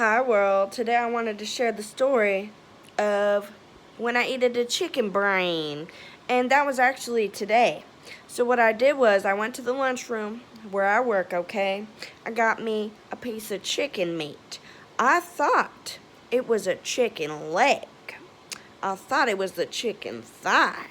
Hi world, today I wanted to share the story of when I ate a chicken brain, and that was actually today. So what I did was I went to the lunchroom where I work, okay? I got me a piece of chicken meat. I thought it was a chicken leg. I thought it was the chicken thigh,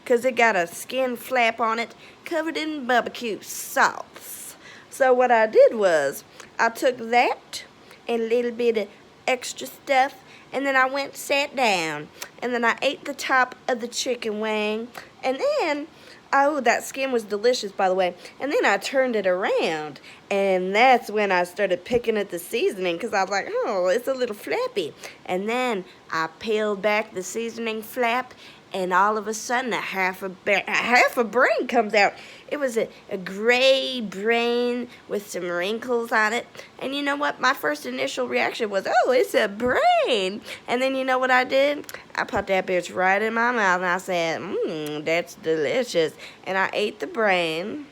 'cause it got a skin flap on it covered in barbecue sauce. So what I did was I took that and a little bit of extra stuff, and then I went sat down, and then I ate the top of the chicken wing, and then oh, that skin was delicious, by the way. And then I turned it around, and that's when I started picking at the seasoning, because I was like, oh, it's a little flappy. And then I peeled back the seasoning flap, and all of a sudden a half a brain comes out. It was a gray brain with some wrinkles on it. And you know what? My first initial reaction was, oh, it's a brain. And then you know what I did? I put that bitch right in my mouth, and I said, that's delicious. And I ate the brain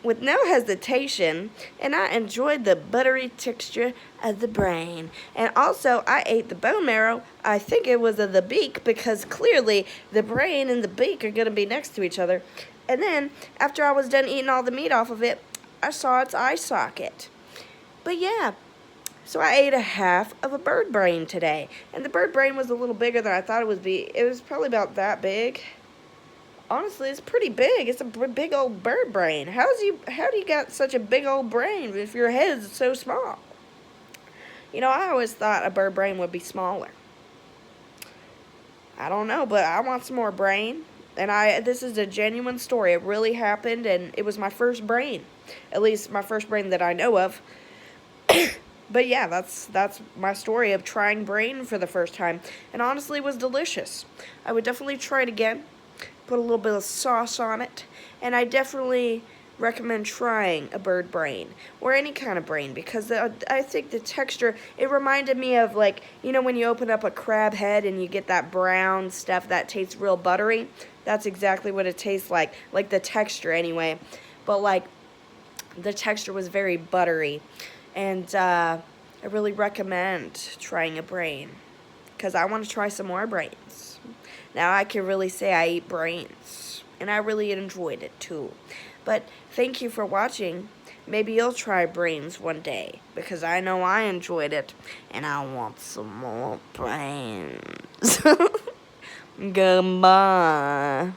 with no hesitation, and I enjoyed the buttery texture of the brain. And also, I ate the bone marrow. I think it was of the beak, because clearly the brain and the beak are going to be next to each other. And then, after I was done eating all the meat off of it, I saw its eye socket. But yeah, so I ate a half of a bird brain today. And the bird brain was a little bigger than I thought it would be. It was probably about that big. Honestly, it's pretty big. It's a big old bird brain. How do you got such a big old brain if your head is so small? You know, I always thought a bird brain would be smaller. I don't know, but I want some more brain. And this is a genuine story. It really happened, and it was my first brain. At least my first brain that I know of. But yeah, that's my story of trying brain for the first time. And honestly, it was delicious. I would definitely try it again. Put a little bit of sauce on it, and I definitely recommend trying a bird brain or any kind of brain, because I think the texture, it reminded me of, like, you know, when you open up a crab head and you get that brown stuff that tastes real buttery. That's exactly what it tastes like the texture anyway. But like, the texture was very buttery, and I really recommend trying a brain, because I want to try some more brains. Now I can really say I eat brains, and I really enjoyed it too. But thank you for watching. Maybe you'll try brains one day, because I know I enjoyed it, and I want some more brains. Goodbye.